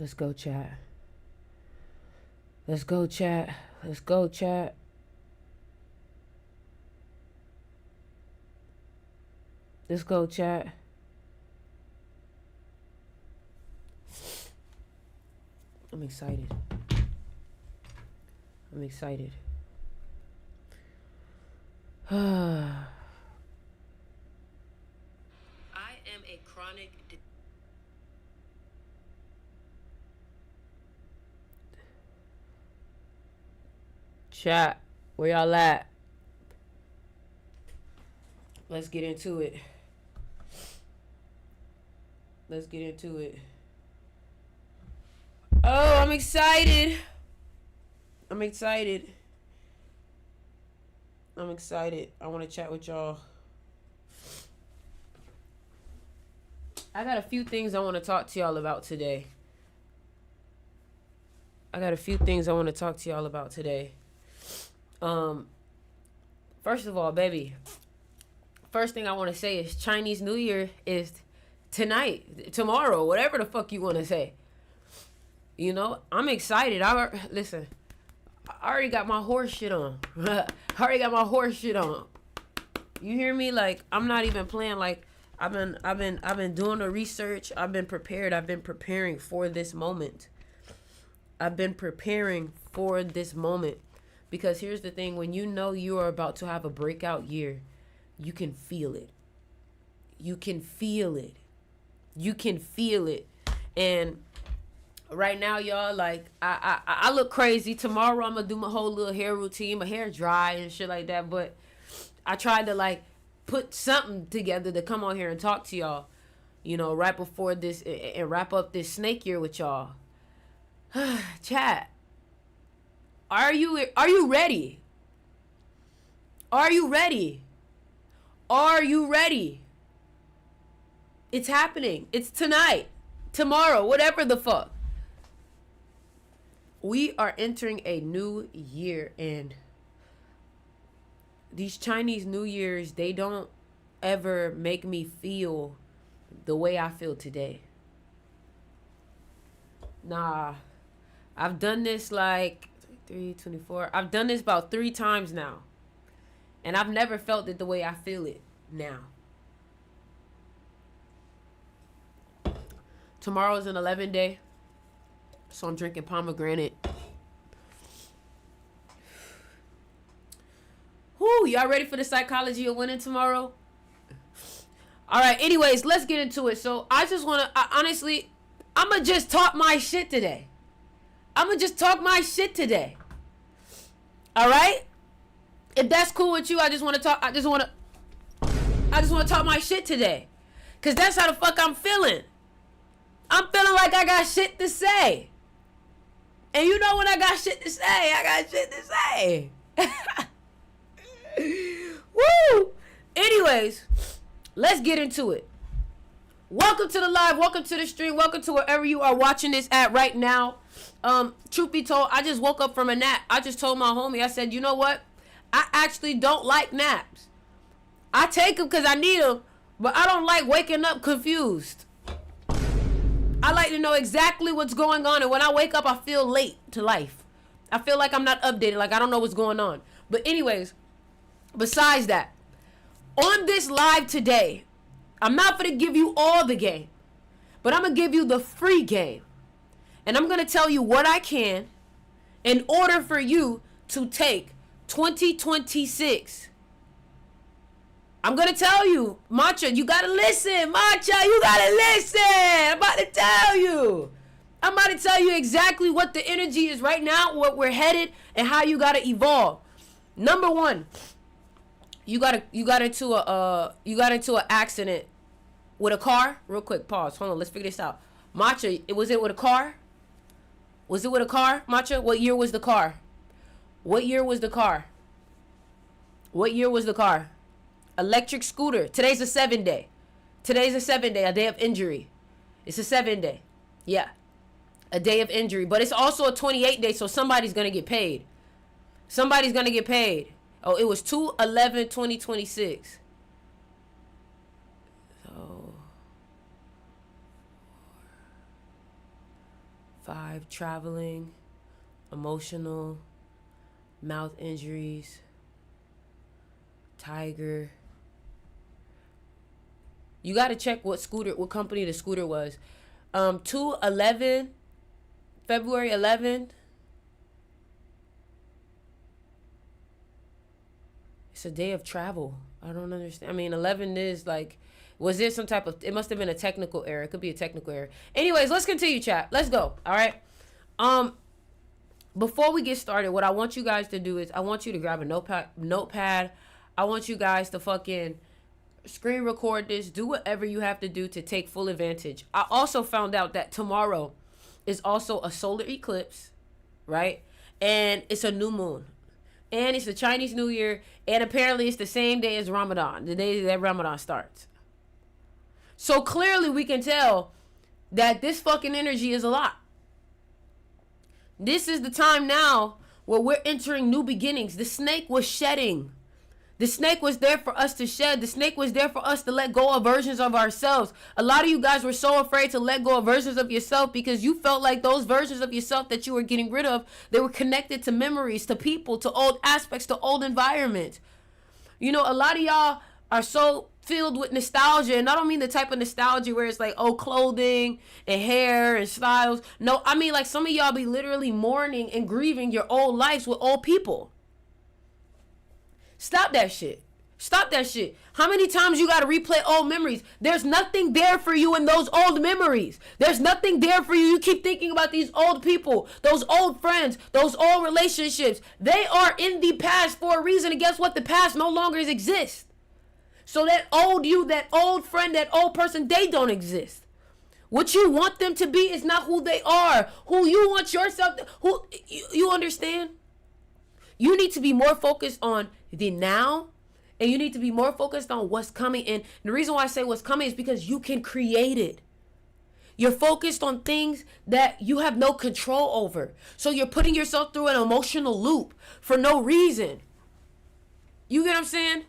Let's go, chat. Let's go, chat. Let's go, chat. Let's go, chat. I'm excited. I'm excited. I am a chronic. Chat, where y'all at? Let's get into it. Let's get into it. Oh, I'm excited. I'm excited. I'm excited. I want to chat with y'all. I got a few things I want to talk to y'all about today. First of all, baby, first thing I want to say is Chinese New Year is tonight, tomorrow, whatever the fuck you want to say. You know, I'm excited. Listen, I already got my horse shit on. You hear me? Like, I'm not even playing. Like, I've been doing the research. I've been prepared. I've been preparing for this moment. Because here's the thing, when you know you are about to have a breakout year, you can feel it. And right now, y'all, like, I look crazy. Tomorrow I'm gonna do my whole little hair routine, my hair dry and shit like that. But I tried to, like, put something together to come on here and talk to y'all, you know, right before this, and wrap up this snake year with y'all. Chat, are you ready? Are you ready? It's happening. It's tonight, tomorrow, whatever the fuck. We are entering a new year, and these Chinese New Years, they don't ever make me feel the way I feel today. Nah, I've done this like 324. I've done this about 3 times now, and I've never felt it the way I feel it now. Tomorrow's an 11 day, so I'm drinking pomegranate. Whoo, y'all ready for the psychology of winning tomorrow? All right, anyways, let's get into it. So I just want to, honestly, I'm going to just talk my shit today. All right? If that's cool with you, I just want to talk my shit today. Because that's how the fuck I'm feeling. I'm feeling like I got shit to say. And you know when I got shit to say, Woo! Anyways, let's get into it. Welcome to the live. Welcome to the stream. Welcome to wherever you are watching this at right now. Truth be told, I just woke up from a nap. I just told my homie, I said, you know what? I actually don't like naps. I take them because I need them, but I don't like waking up confused. I like to know exactly what's going on, and when I wake up, I feel late to life. I feel like I'm not updated, like I don't know what's going on. But anyways, besides that, on this live today, I'm not going to give you all the game, but I'm going to give you the free game. And I'm going to tell you what I can in order for you to take 2026. I'm going to tell you, Matcha, you got to listen. Matcha, you got to listen. I'm about to tell you. I'm about to tell you exactly what the energy is right now, what we're headed, and how you got to evolve. Number 1, you got into an accident with a car. Real quick, pause. Hold on, let's figure this out. Matcha, was it with a car? Was it with a car, Matcha? What year was the car? Electric scooter. Today's a 7 day. A day of injury. It's a 7 day. Yeah. A day of injury. But it's also a 28 day, so somebody's going to get paid. Oh, it was 2/11/2026. So 5, traveling, emotional, mouth injuries, tiger. You got to check what company the scooter was. 2/11, February 11th. It's a day of travel. I don't understand. I mean, 11 is like, was there some type of, it must have been a technical error. It could be a technical error. Anyways, let's continue, chat. Let's go. All right. Before we get started, what I want you guys to do is I want you to grab a notepad. I want you guys to fucking screen record this. Do whatever you have to do to take full advantage. I also found out that tomorrow is also a solar eclipse, right? And it's a new moon. And it's the Chinese New Year. And apparently it's the same day as Ramadan, the day that Ramadan starts. So clearly we can tell that this fucking energy is a lot. This is the time now where we're entering new beginnings. The snake was shedding. The snake was there for us to shed. The snake was there for us to let go of versions of ourselves. A lot of you guys were so afraid to let go of versions of yourself because you felt like those versions of yourself that you were getting rid of, they were connected to memories, to people, to old aspects, to old environments. You know, a lot of y'all are so filled with nostalgia, and I don't mean the type of nostalgia where it's like old clothing and hair and styles. No, I mean like some of y'all be literally mourning and grieving your old lives with old people. Stop that shit. Stop that shit. How many times you gotta replay old memories? There's nothing there for you in those old memories. There's nothing there for you. You keep thinking about these old people, those old friends, those old relationships. They are in the past for a reason, and guess what? The past no longer exists. So that old you, that old friend, that old person, they don't exist. What you want them to be is not who they are. Who you want yourself to, you understand? You need to be more focused on the now, and you need to be more focused on what's coming. And the reason why I say what's coming is because you can create it. You're focused on things that you have no control over. So you're putting yourself through an emotional loop for no reason. You get what I'm saying?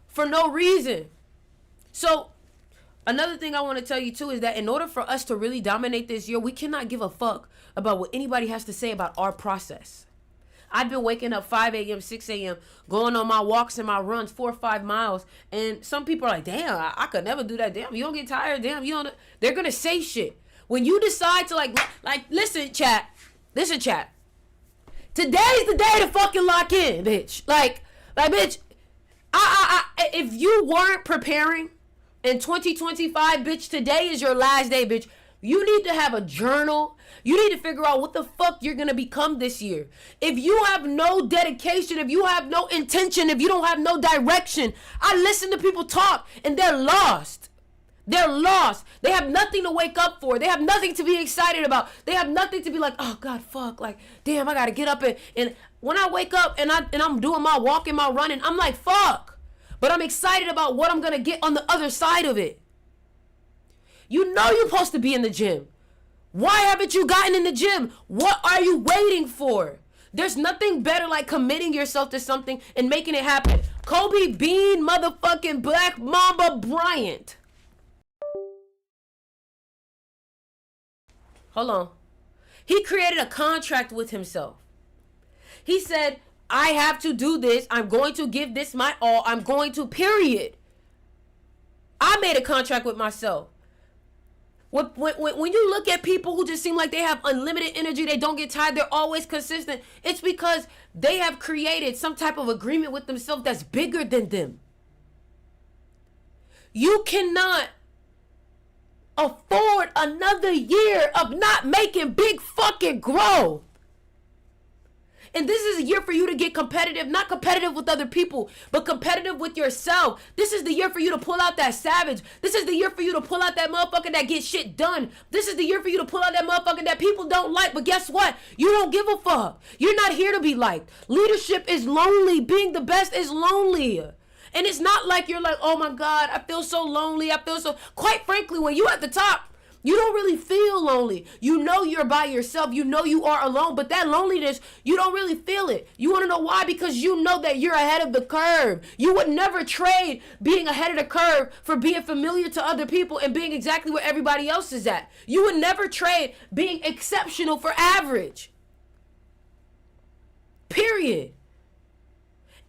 For no reason. So another thing I want to tell you too is that in order for us to really dominate this year, we cannot give a fuck about what anybody has to say about our process. I've been waking up 5 a.m., 6 a.m., going on my walks and my runs 4 or 5 miles. And some people are like, damn, I could never do that. Damn, you don't get tired. Damn, you don't. They're going to say shit. When you decide to like, listen, chat. Listen, chat. Today's the day to fucking lock in, bitch. Like, bitch, if you weren't preparing in 2025, bitch, today is your last day, bitch. You need to have a journal. You need to figure out what the fuck you're going to become this year. If you have no dedication, if you have no intention, if you don't have no direction, I listen to people talk and they're lost. They're lost. They have nothing to wake up for. They have nothing to be excited about. They have nothing to be like, oh God, fuck. Like, damn, I got to get up. And when I wake up and I'm doing my walk and my running, I'm like, fuck. But I'm excited about what I'm going to get on the other side of it. You know you're supposed to be in the gym. Why haven't you gotten in the gym? What are you waiting for? There's nothing better like committing yourself to something and making it happen. Kobe Bean motherfucking Black Mamba Bryant. Hold on. He created a contract with himself. He said, I have to do this. I'm going to give this my all. I'm going to, period. I made a contract with myself. When you look at people who just seem like they have unlimited energy, they don't get tired, they're always consistent, it's because they have created some type of agreement with themselves that's bigger than them. You cannot afford another year of not making big fucking growth. And this is a year for you to get competitive, not competitive with other people, but competitive with yourself. This is the year for you to pull out that savage. This is the year for you to pull out that motherfucker that gets shit done. This is the year for you to pull out that motherfucker that people don't like, but guess what? You don't give a fuck. You're not here to be liked. Leadership is lonely. Being the best is lonely. And it's not like you're like, oh my God, I feel so lonely. I feel so, quite frankly, when you at the top, You don't really feel lonely. You know you're by yourself. You know you are alone, but that loneliness, you don't really feel it. You want to know why? Because you know that you're ahead of the curve. You would never trade being ahead of the curve for being familiar to other people and being exactly where everybody else is at. You would never trade being exceptional for average. Period.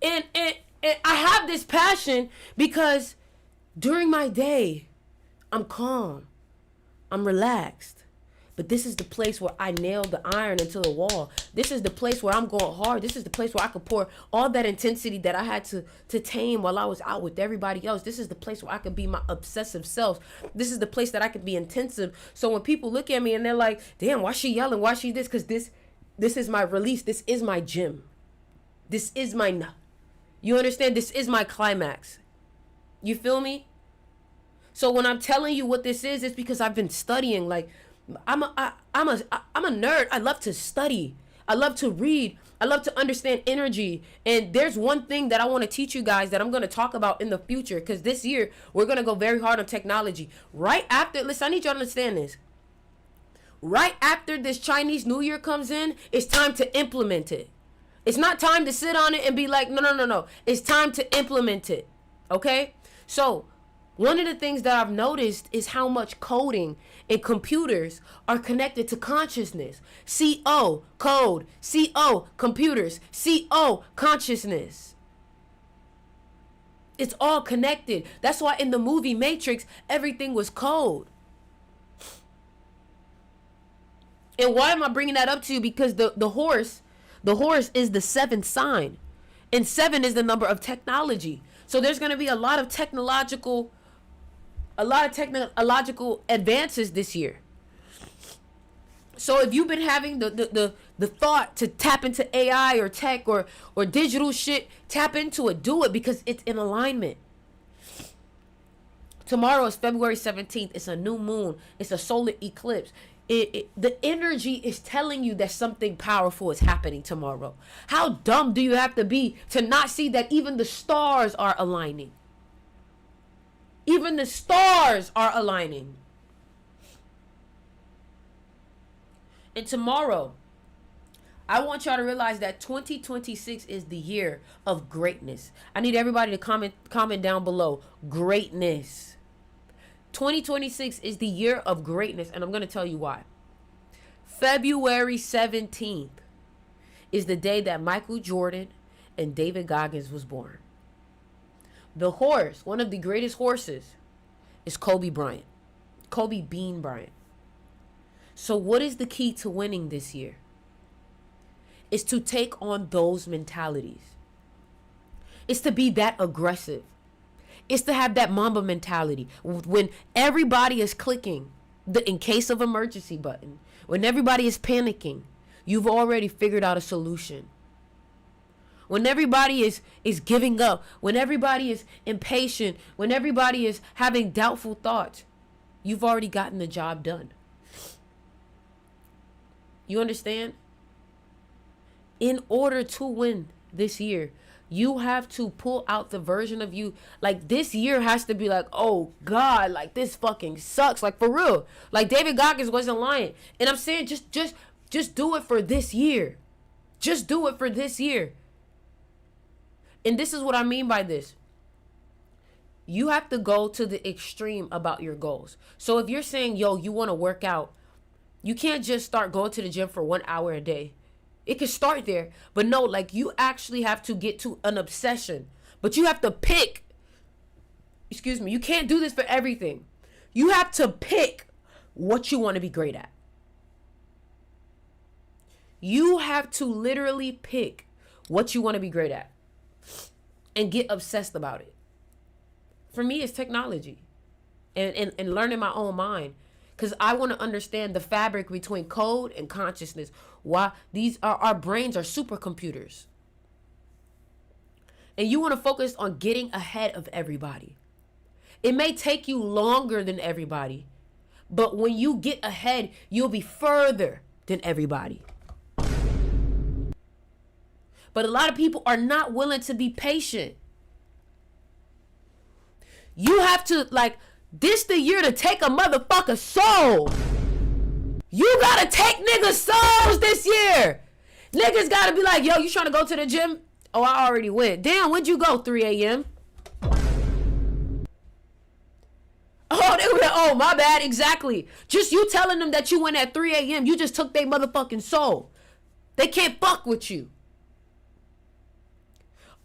And I have this passion because during my day, I'm calm. I'm relaxed. But this is the place where I nailed the iron into the wall. This is the place where I'm going hard. This is the place where I could pour all that intensity that I had to tame while I was out with everybody else. This is the place where I could be my obsessive self. This is the place that I could be intensive. So when people look at me and they're like, damn, why she yelling? Why she this? Because this is my release. This is my gym. This is my, you understand? This is my climax. You feel me? So when I'm telling you what this is, it's because I've been studying. Like, I'm a nerd. I love to study. I love to read. I love to understand energy. And there's one thing that I want to teach you guys that I'm going to talk about in the future. Because this year, we're going to go very hard on technology. Right after, listen, I need you to understand this. Right after this Chinese New Year comes in, it's time to implement it. It's not time to sit on it and be like, no. It's time to implement it. Okay? So, one of the things that I've noticed is how much coding and computers are connected to consciousness. C-O, code. C-O, computers. C-O, consciousness. It's all connected. That's why in the movie Matrix, everything was code. And why am I bringing that up to you? Because the horse is the seventh sign. And 7 is the number of technology. So there's going to be a lot of technological advances this year. So if you've been having the thought to tap into AI or tech or digital shit, tap into it. Do it because it's in alignment. Tomorrow is February 17th. It's a new moon. It's a solar eclipse. The energy is telling you that something powerful is happening tomorrow. How dumb do you have to be to not see that even the stars are aligning? Even the stars are aligning. And tomorrow, I want y'all to realize that 2026 is the year of greatness. I need everybody to comment down below. Greatness. 2026 is the year of greatness, and I'm going to tell you why. February 17th is the day that Michael Jordan and David Goggins was born. The horse, one of the greatest horses, is Kobe Bryant. Kobe Bean Bryant. So what is the key to winning this year? It's to take on those mentalities. It's to be that aggressive. It's to have that Mamba mentality. When everybody is clicking the in case of emergency button, when everybody is panicking, you've already figured out a solution. When everybody is giving up, when everybody is impatient, when everybody is having doubtful thoughts, you've already gotten the job done. You understand? In order to win this year, you have to pull out the version of you. Like, this year has to be like, oh God, like this fucking sucks. Like, for real. Like, David Goggins wasn't lying. And I'm saying just do it for this year. Just do it for this year. And this is what I mean by this. You have to go to the extreme about your goals. So if you're saying, yo, you want to work out, you can't just start going to the gym for 1 hour a day. It can start there, but no, like, you actually have to get to an obsession. But you have to pick. You can't do this for everything. You have to pick what you want to be great at. You have to literally pick what you want to be great at and get obsessed about it. For me, it's technology and learning my own mind. Because I want to understand the fabric between code and consciousness. Why these are our brains are supercomputers. And you want to focus on getting ahead of everybody. It may take you longer than everybody, but when you get ahead, you'll be further than everybody. But a lot of people are not willing to be patient. You have to, like, This the year to take a motherfucker soul. You gotta take niggas souls this year. Niggas gotta be like, yo, you trying to go to the gym? Oh, I already went. Damn, when'd you go? 3 a.m. Oh, they were like, oh, my bad. Exactly. Just you telling them that you went at 3 a.m. You just took their motherfucking soul. They can't fuck with you.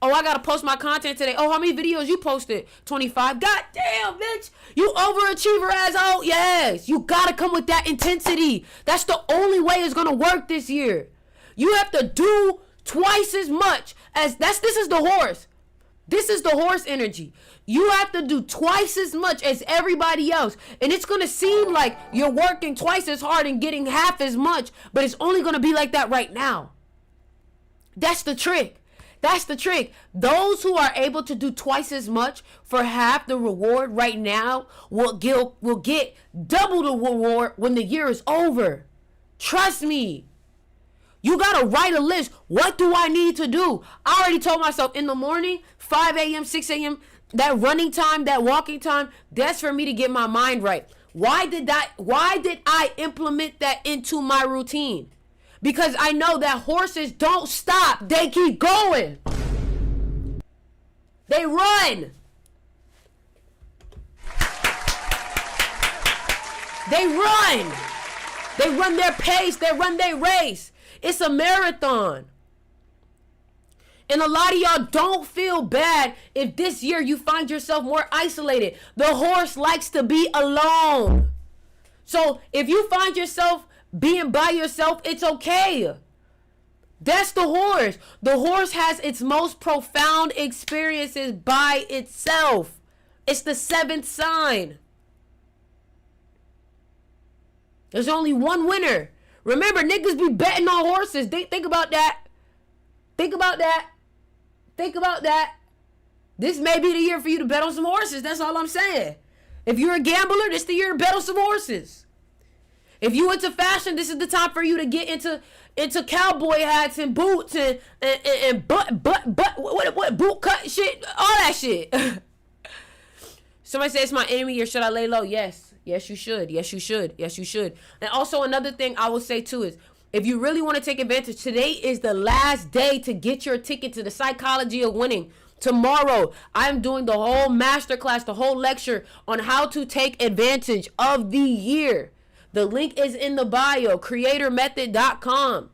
Oh, I gotta post my content today. Oh, how many videos you posted? 25. God damn, bitch. You overachiever asshole. Yes. You gotta come with that intensity. That's the only way it's gonna work this year. You have to do twice as much as this is the horse. This is the horse energy. You have to do twice as much as everybody else. And it's going to seem like you're working twice as hard and getting half as much. But it's only going to be like that right now. That's the trick. That's the trick. Those who are able to do twice as much for half the reward right now will get double the reward when the year is over. Trust me. You got to write a list. What do I need to do? I already told myself in the morning, 5 a.m., 6 a.m., that running time, that walking time, that's for me to get my mind right. Why did I implement that into my routine? Because I know that horses don't stop. They keep going. They run. They run. They run their pace. They run their race. It's a marathon. And a lot of y'all don't feel bad if this year you find yourself more isolated. The horse likes to be alone. So if you find yourself being by yourself, it's okay. That's the horse. The horse has its most profound experiences by itself. It's the 7th sign. There's only one winner. Remember, niggas be betting on horses. Think about that. Think about that. Think about that. This may be the year for you to bet on some horses. That's all I'm saying. If you're a gambler, this is the year to bet on some horses. If you into fashion, this is the time for you to get into cowboy hats and boots and what boot cut shit, all that shit. Somebody says it's my enemy or should I lay low? Yes. Yes, you should. Yes, you should. Yes, you should. And also another thing I will say too is if you really want to take advantage, today is the last day to get your ticket to the Psychology of Winning. Tomorrow, I'm doing the whole masterclass, the whole lecture on how to take advantage of the year. The link is in the bio, creatormethod.com.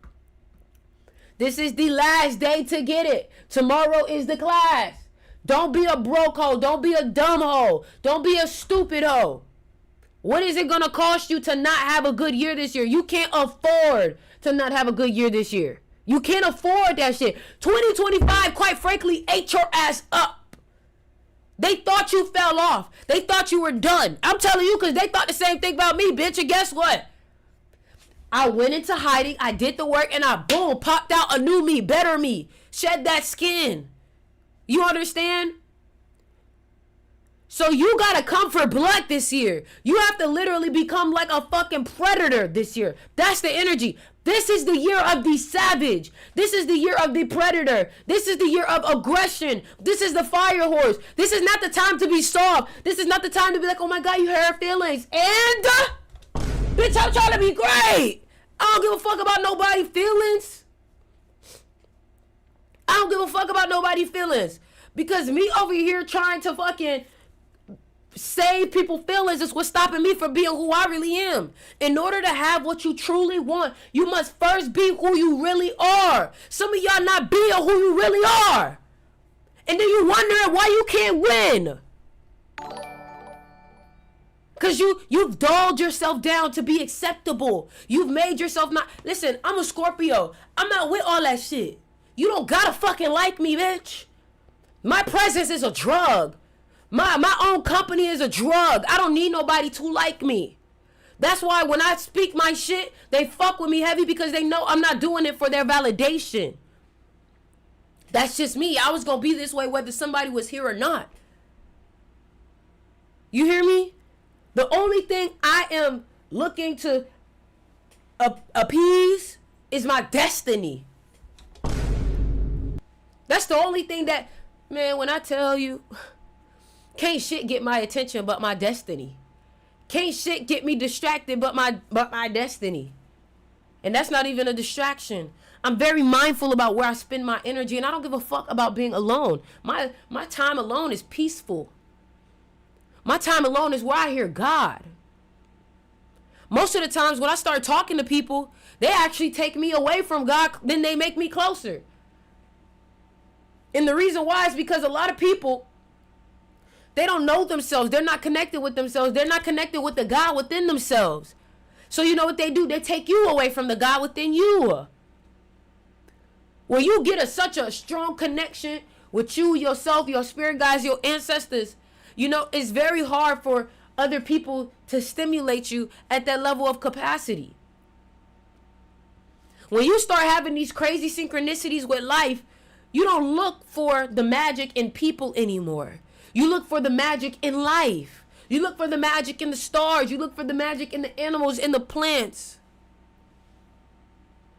This is the last day to get it. Tomorrow is the class. Don't be a broke hoe. Don't be a dumb hoe. Don't be a stupid hoe. What is it going to cost you to not have a good year this year? You can't afford to not have a good year this year. You can't afford that shit. 2025, quite frankly, ate your ass up. They thought you fell off. They thought you were done. I'm telling you because they thought the same thing about me, bitch. And guess what? I went into hiding. I did the work and I, boom, popped out a new me, better me. Shed that skin. You understand? So you gotta come for blood this year. You have to literally become like a fucking predator this year. That's the energy. This is the year of the savage. This is the year of the predator. This is the year of aggression. This is the fire horse. This is not the time to be soft. This is not the time to be like, oh my God, you hurt feelings. And, bitch, I'm trying to be great. I don't give a fuck about nobody's feelings. I don't give a fuck about nobody's feelings. Because me over here trying to fucking save people's feelings is what's stopping me from being who I really am. In order to have what you truly want, you must first be who you really are. Some of y'all not being who you really are. And then you wondering why you can't win. Because you've dulled yourself down to be acceptable. You've made yourself not... Listen, I'm a Scorpio. I'm not with all that shit. You don't gotta fucking like me, bitch. My presence is a drug. My own company is a drug. I don't need nobody to like me. That's why when I speak my shit, they fuck with me heavy because they know I'm not doing it for their validation. That's just me. I was going to be this way whether somebody was here or not. You hear me? The only thing I am looking to appease is my destiny. That's the only thing that, man, when I tell you... Can't shit get my attention but my destiny. Can't shit get me distracted but my destiny. And that's not even a distraction. I'm very mindful about where I spend my energy, and I don't give a fuck about being alone. My time alone is peaceful. My time alone is where I hear God. Most of the times when I start talking to people, they actually take me away from God, then they make me closer. And the reason why is because a lot of people, they don't know themselves. They're not connected with themselves. They're not connected with the God within themselves. So you know what they do? They take you away from the God within you. When you get such a strong connection with you, yourself, your spirit guides, your ancestors, you know, it's very hard for other people to stimulate you at that level of capacity. When you start having these crazy synchronicities with life, you don't look for the magic in people anymore. You look for the magic in life. You look for the magic in the stars. You look for the magic in the animals, in the plants.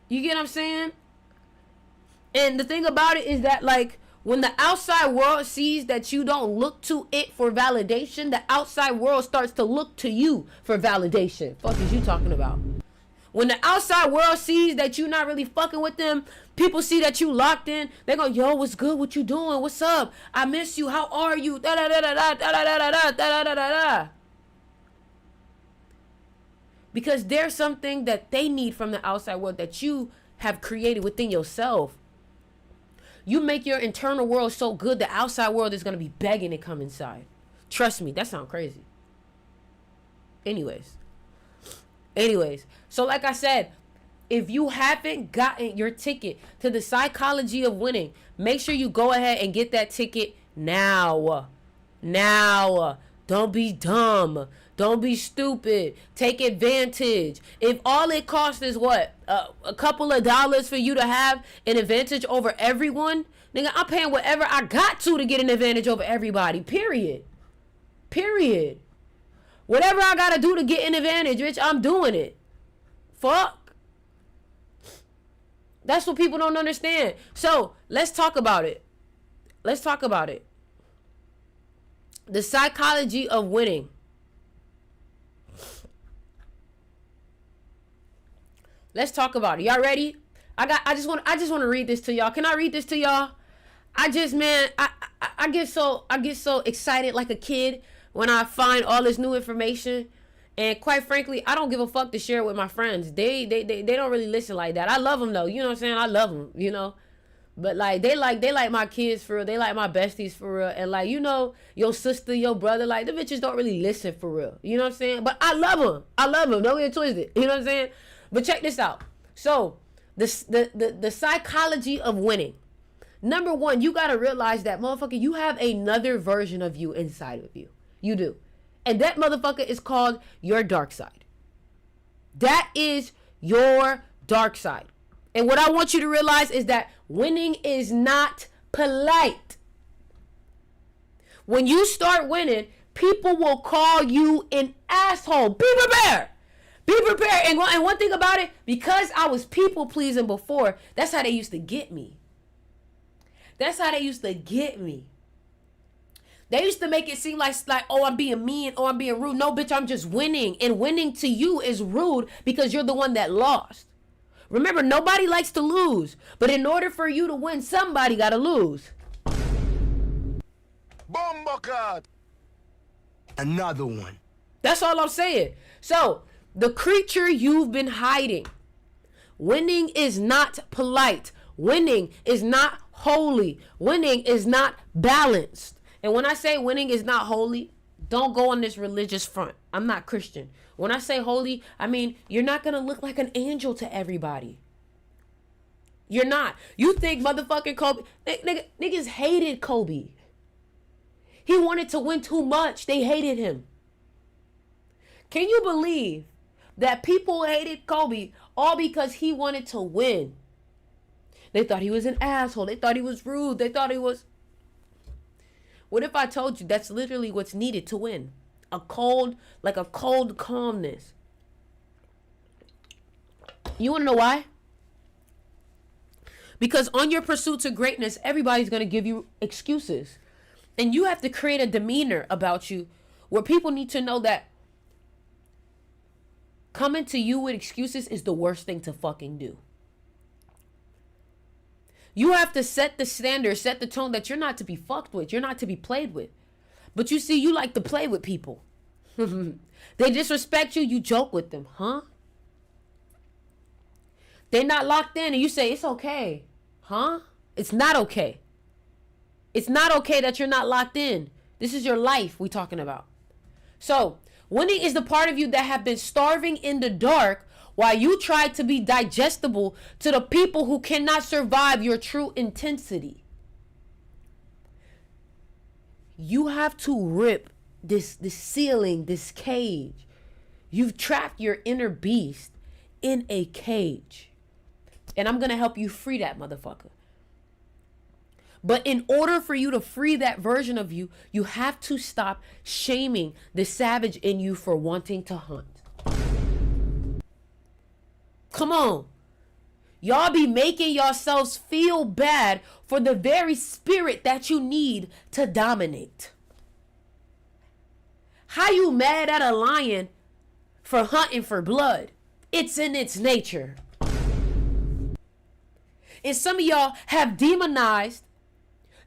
You get what I'm saying? And the thing about it is that, like, when the outside world sees that you don't look to it for validation, the outside world starts to look to you for validation. Fuck is you talking about? When the outside world sees that you're not really fucking with them, people see that you locked in, they go, yo, what's good? What you doing? What's up? I miss you. How are you? Da da da da da da da da da da da da da. Because there's something that they need from the outside world that you have created within yourself. You make your internal world so good, the outside world is going to be begging to come inside. Trust me, that sounds crazy. Anyways, so like I said, if you haven't gotten your ticket to the psychology of winning, make sure you go ahead and get that ticket now. Now. Don't be dumb. Don't be stupid. Take advantage. If all it costs is what? A couple of dollars for you to have an advantage over everyone? Nigga, I'm paying whatever I got to get an advantage over everybody. Period. Whatever I gotta do to get an advantage, bitch, I'm doing it. Fuck. That's what people don't understand. So, let's talk about it. The psychology of winning. Let's talk about it. Y'all ready? I just want to read this to y'all. Can I read this to y'all? I get so excited like a kid when I find all this new information. And quite frankly, I don't give a fuck to share it with my friends. They don't really listen like that. I love them though. You know what I'm saying? I love them, you know. But like they like my kids for real. They like my besties for real. And like, you know, your sister, your brother, like the bitches don't really listen for real. You know what I'm saying? But I love them. Don't get twisted. You know what I'm saying? But check this out. So the psychology of winning. Number one, you gotta realize that motherfucker, you have another version of you inside of you. You do. And that motherfucker is called your dark side. That is your dark side. And what I want you to realize is that winning is not polite. When you start winning, people will call you an asshole. Be prepared. Be prepared. And one thing about it, because I was people pleasing before, that's how they used to get me. They used to make it seem like, oh, I'm being mean, oh, I'm being rude. No, bitch, I'm just winning. And winning to you is rude because you're the one that lost. Remember, nobody likes to lose. But in order for you to win, somebody got to lose. Bomba. Another one. That's all I'm saying. So, the creature you've been hiding. Winning is not polite. Winning is not holy. Winning is not balanced. And when I say winning is not holy, don't go on this religious front. I'm not Christian. When I say holy, I mean you're not going to look like an angel to everybody. You're not. You think motherfucking Kobe... Niggas hated Kobe. He wanted to win too much. They hated him. Can you believe that people hated Kobe all because he wanted to win? They thought he was an asshole. They thought he was rude. They thought he was... What if I told you that's literally what's needed to win? A cold calmness. You want to know why? Because on your pursuit to greatness, everybody's going to give you excuses. And you have to create a demeanor about you where people need to know that coming to you with excuses is the worst thing to fucking do. You have to set the standard, set the tone that you're not to be fucked with. You're not to be played with. But you see, you like to play with people. They disrespect you, you joke with them, huh? They're not locked in and you say, it's okay, huh? It's not okay. It's not okay that you're not locked in. This is your life we talking about. So, winning is the part of you that have been starving in the dark while you try to be digestible to the people who cannot survive your true intensity. You have to rip this ceiling, this cage. You've trapped your inner beast in a cage. And I'm going to help you free that motherfucker. But in order for you to free that version of you, you have to stop shaming the savage in you for wanting to hunt. Come on. Y'all be making yourselves feel bad for the very spirit that you need to dominate. How you mad at a lion for hunting for blood? It's in its nature. And some of y'all have demonized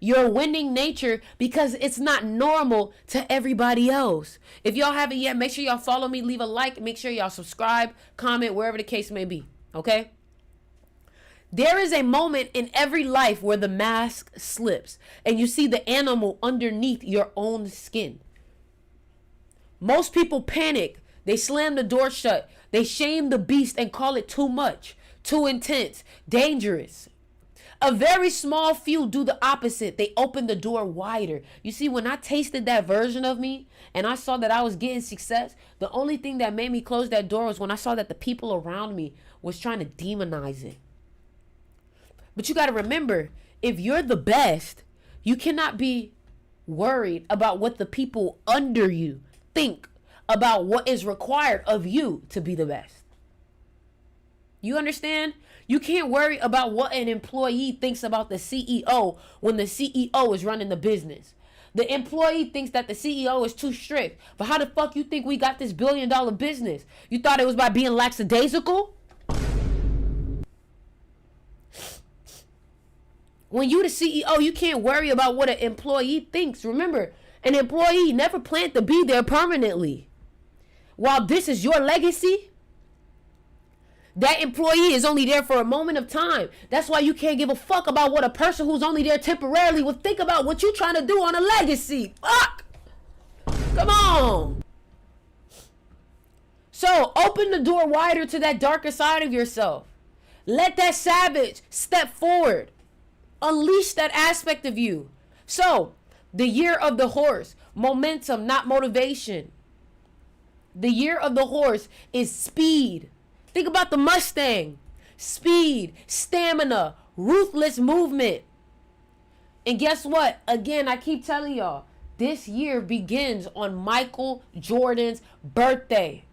your winning nature because it's not normal to everybody else. If y'all haven't yet, make sure y'all follow me, leave a like, make sure y'all subscribe, comment, wherever the case may be, okay? There is a moment in every life where the mask slips and you see the animal underneath your own skin. Most people panic. They slam the door shut. They shame the beast and call it too much, too intense, dangerous. A very small few do the opposite. They open the door wider. You see, when I tasted that version of me and I saw that I was getting success, the only thing that made me close that door was when I saw that the people around me was trying to demonize it. But you got to remember, if you're the best, you cannot be worried about what the people under you think about what is required of you to be the best. You understand? You can't worry about what an employee thinks about the CEO when the CEO is running the business. The employee thinks that the CEO is too strict. But how the fuck you think we got this $1 billion business? You thought it was by being lackadaisical? When you the CEO, you can't worry about what an employee thinks. Remember, an employee never planned to be there permanently. While this is your legacy, that employee is only there for a moment of time. That's why you can't give a fuck about what a person who's only there temporarily would think about what you're trying to do on a legacy. Fuck! Come on! So, open the door wider to that darker side of yourself. Let that savage step forward. Unleash that aspect of you. So, the year of the horse. Momentum, not motivation. The year of the horse is speed. Think about the Mustang. Speed, stamina, ruthless movement. And guess what? Again, I keep telling y'all, this year begins on Michael Jordan's birthday.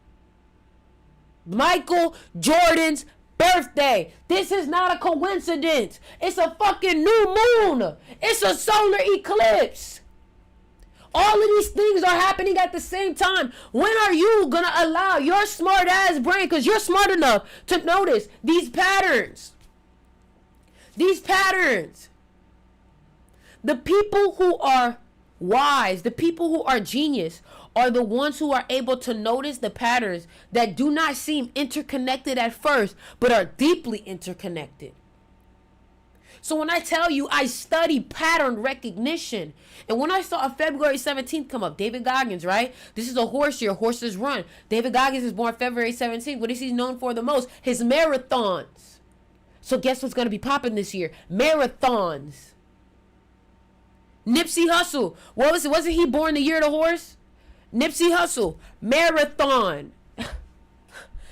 Michael Jordan's birthday. This is not a coincidence. It's a fucking new moon. It's a solar eclipse. All of these things are happening at the same time. When are you going to allow your smart ass brain, because you're smart enough to notice these patterns? These patterns. The people who are wise, the people who are genius, are the ones who are able to notice the patterns that do not seem interconnected at first, but are deeply interconnected. So when I tell you I study pattern recognition, and when I saw February 17th come up, David Goggins, right? This is a horse year, horses run. David Goggins is born February 17th. What is he known for the most? His marathons. So guess what's going to be popping this year? Marathons. Nipsey Hussle. What was it? Wasn't he born the year of the horse? Nipsey Hussle. Marathon.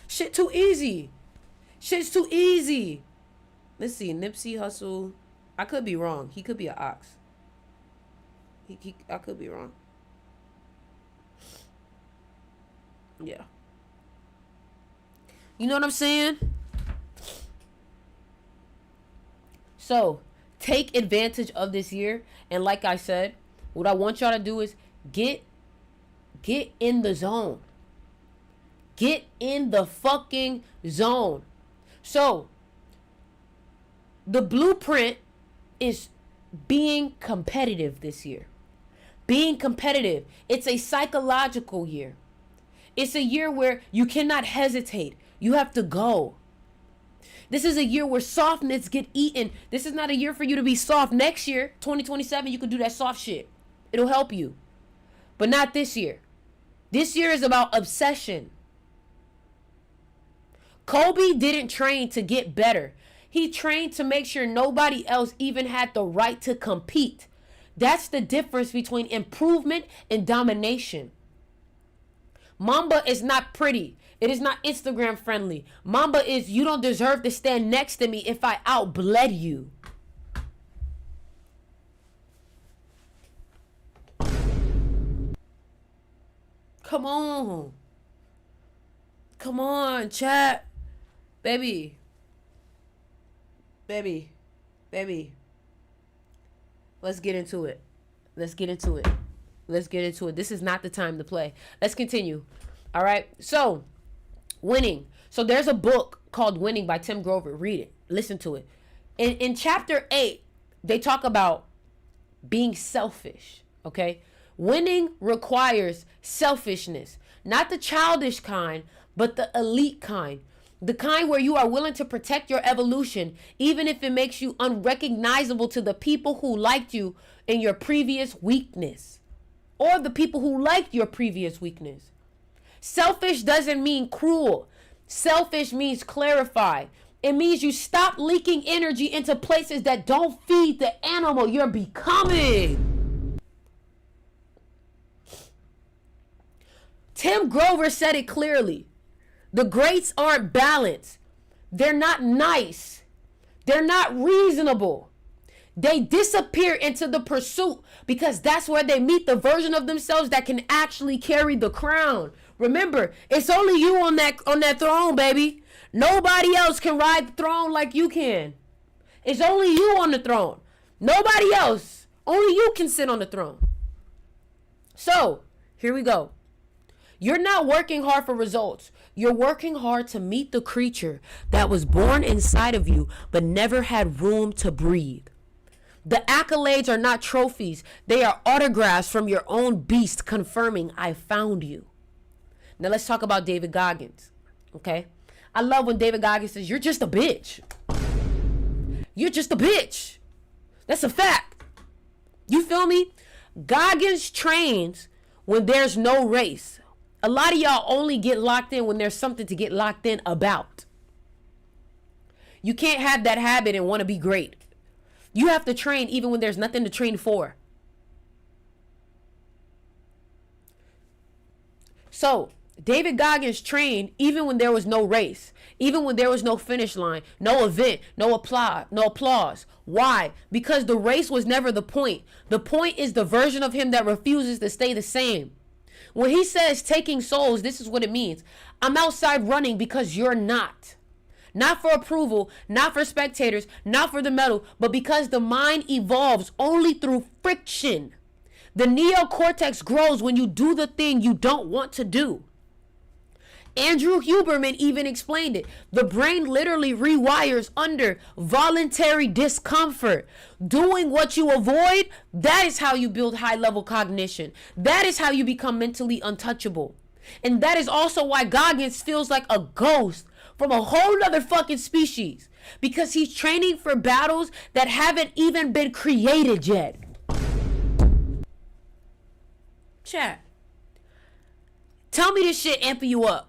Shit too easy. Shit's too easy. Let's see, Nipsey Hussle. I could be wrong. He could be an ox. I could be wrong. Yeah. You know what I'm saying? So, take advantage of this year. And like I said, What I want y'all to do is get in the zone. Get in the fucking zone. So, the blueprint is being competitive this year. Being competitive. It's a psychological year. It's a year where you cannot hesitate. You have to go. This is a year where softness get eaten. This is not a year for you to be soft. Next year, 2027, you can do that soft shit. It'll help you. But not this year. This year is about obsession. Kobe didn't train to get better. He trained to make sure nobody else even had the right to compete. That's the difference between improvement and domination. Mamba is not pretty. It is not Instagram friendly. Mamba is, you don't deserve to stand next to me if I outbled you. Come on. Come on, chat. Baby. Let's get into it. This is not the time to play. Let's continue. All right. So, winning. So there's a book called Winning by Tim Grover. Read it. Listen to it. In chapter 8, they talk about being selfish. Okay. Winning requires selfishness. Not the childish kind, but the elite kind. The kind where you are willing to protect your evolution, even if it makes you unrecognizable to the people who liked you in your previous weakness, or the people who liked your previous weakness. Selfish doesn't mean cruel. Selfish means clarify. It means you stop leaking energy into places that don't feed the animal you're becoming. Tim Grover said it clearly. The greats aren't balanced. They're not nice. They're not reasonable. They disappear into the pursuit because that's where they meet the version of themselves that can actually carry the crown. Remember, it's only you on that throne, baby. Nobody else can ride the throne like you can. It's only you on the throne. Nobody else. Only you can sit on the throne. So, here we go. You're not working hard for results. You're working hard to meet the creature that was born inside of you but never had room to breathe. The accolades are not trophies. They are autographs from your own beast confirming, I found you. Now let's talk about David Goggins. Okay? I love when David Goggins says, you're just a bitch. You're just a bitch. That's a fact. You feel me? Goggins trains when there's no race. A lot of y'all only get locked in when there's something to get locked in about. You can't have that habit and want to be great. You have to train even when there's nothing to train for. So, David Goggins trained even when there was no race, even when there was no finish line, no event, no applause. Why? Because the race was never the point. The point is the version of him that refuses to stay the same. When he says taking souls, this is what it means. I'm outside running because you're not. Not for approval, not for spectators, not for the medal, but because the mind evolves only through friction. The neocortex grows when you do the thing you don't want to do. Andrew Huberman even explained it. The brain literally rewires under voluntary discomfort. Doing what you avoid, that is how you build high-level cognition. That is how you become mentally untouchable. And that is also why Goggins feels like a ghost from a whole nother fucking species. Because he's training for battles that haven't even been created yet. Chat. Tell me this shit amping you up.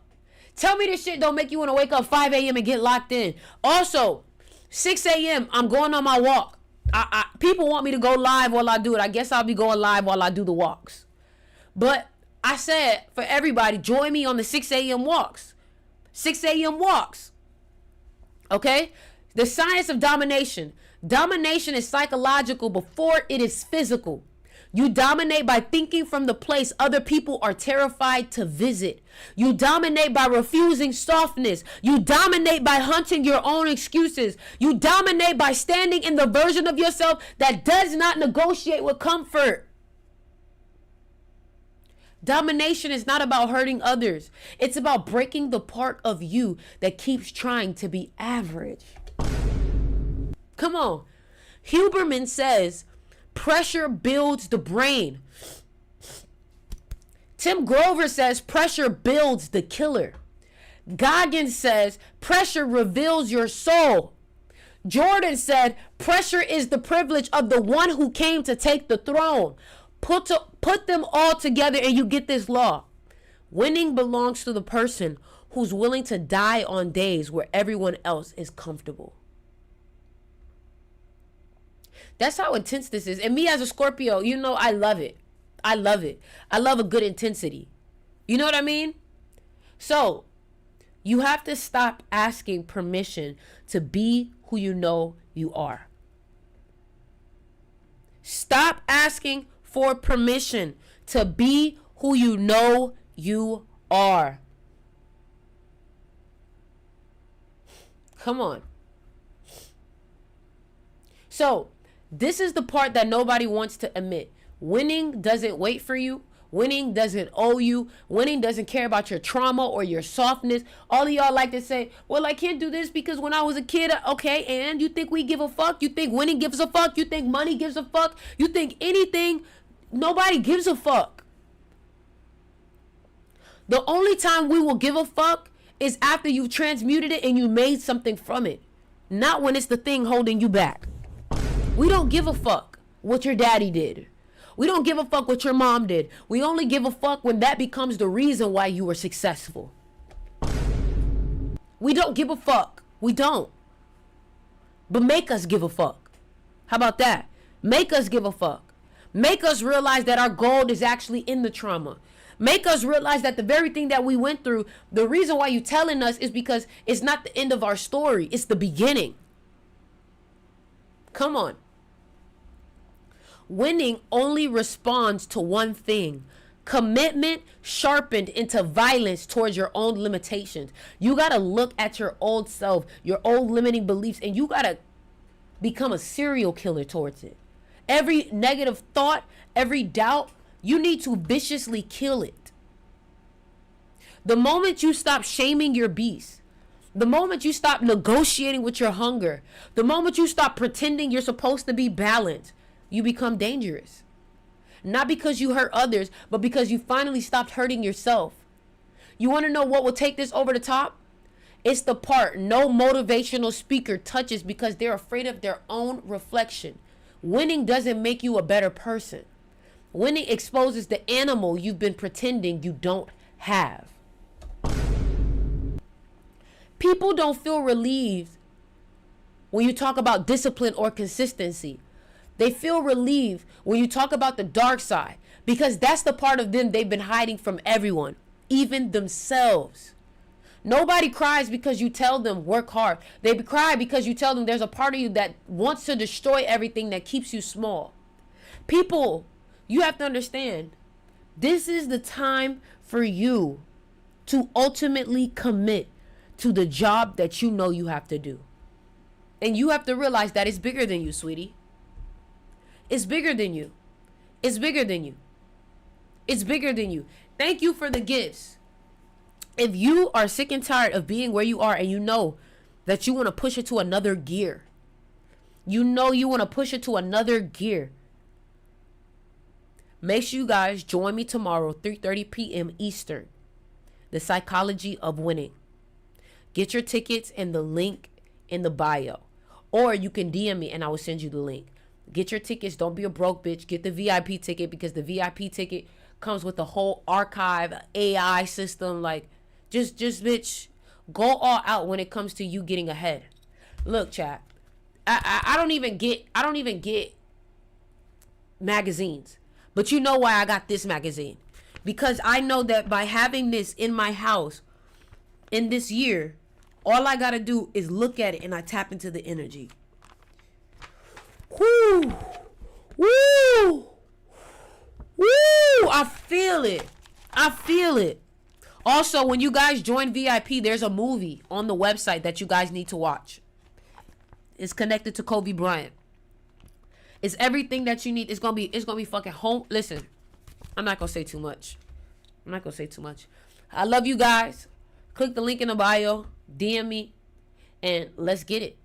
Tell me this shit don't make you want to wake up 5 a.m. and get locked in. Also, 6 a.m. I'm going on my walk. People want me to go live while I do it. I guess I'll be going live while I do the walks. But I said for everybody, join me on the 6 a.m. walks. 6 a.m. walks. Okay? The science of domination. Domination is psychological before it is physical. You dominate by thinking from the place other people are terrified to visit. You dominate by refusing softness. You dominate by hunting your own excuses. You dominate by standing in the version of yourself that does not negotiate with comfort. Domination is not about hurting others. It's about breaking the part of you that keeps trying to be average. Come on. Huberman says, pressure builds the brain. Tim Grover says, pressure builds the killer. Goggins says, pressure reveals your soul. Jordan said, pressure is the privilege of the one who came to take the throne. Put them all together and you get this law. Winning belongs to the person who's willing to die on days where everyone else is comfortable. That's how intense this is. And me as a Scorpio, you know, I love it. I love it. I love a good intensity. You know what I mean? So, you have to stop asking permission to be who you know you are. Stop asking for permission to be who you know you are. Come on. So, this is the part that nobody wants to admit. Winning doesn't wait for you. Winning doesn't owe you. Winning doesn't care about your trauma or your softness. All of y'all like to say, well, I can't do this because when I was a kid, okay, and you think we give a fuck? You think winning gives a fuck? You think money gives a fuck? You think anything? Nobody gives a fuck. The only time we will give a fuck is after you've transmuted it and you made something from it. Not when it's the thing holding you back. We don't give a fuck what your daddy did. We don't give a fuck what your mom did. We only give a fuck when that becomes the reason why you were successful. We don't give a fuck. We don't. But make us give a fuck. How about that? Make us give a fuck. Make us realize that our gold is actually in the trauma. Make us realize that the very thing that we went through, the reason why you telling us is because it's not the end of our story. It's the beginning. Come on. Winning only responds to one thing. Commitment sharpened into violence towards your own limitations. You got to look at your old self, your old limiting beliefs, and you got to become a serial killer towards it. Every negative thought, every doubt, you need to viciously kill it. The moment you stop shaming your beast, the moment you stop negotiating with your hunger, the moment you stop pretending you're supposed to be balanced, you become dangerous. Not because you hurt others, but because you finally stopped hurting yourself. You want to know what will take this over the top? It's the part no motivational speaker touches because they're afraid of their own reflection. Winning doesn't make you a better person. Winning exposes the animal you've been pretending you don't have. People don't feel relieved when you talk about discipline or consistency. They feel relieved when you talk about the dark side because that's the part of them they've been hiding from everyone, even themselves. Nobody cries because you tell them work hard. They cry because you tell them there's a part of you that wants to destroy everything that keeps you small. People, you have to understand, this is the time for you to ultimately commit to the job that you know you have to do. And you have to realize that it's bigger than you, sweetie. It's bigger than you. It's bigger than you. It's bigger than you. Thank you for the gifts. If you are sick and tired of being where you are and you know that you want to push it to another gear, you know you want to push it to another gear, make sure you guys join me tomorrow, 3:30 p.m. Eastern. The Psychology of Winning. Get your tickets in the link in the bio. Or you can DM me and I will send you the link. Get your tickets. Don't be a broke bitch. Get the VIP ticket because the VIP ticket comes with a whole archive, AI system. Like, just bitch, go all out when it comes to you getting ahead. Look, chat. I don't even get magazines. But you know why I got this magazine? Because I know that by having this in my house in this year, all I gotta do is look at it and I tap into the energy. Woo! Woo! Woo! I feel it. I feel it. Also, when you guys join VIP, there's a movie on the website that you guys need to watch. It's connected to Kobe Bryant. It's everything that you need. It's gonna be fucking home. Listen, I'm not gonna say too much. I'm not gonna say too much. I love you guys. Click the link in the bio, DM me, and let's get it.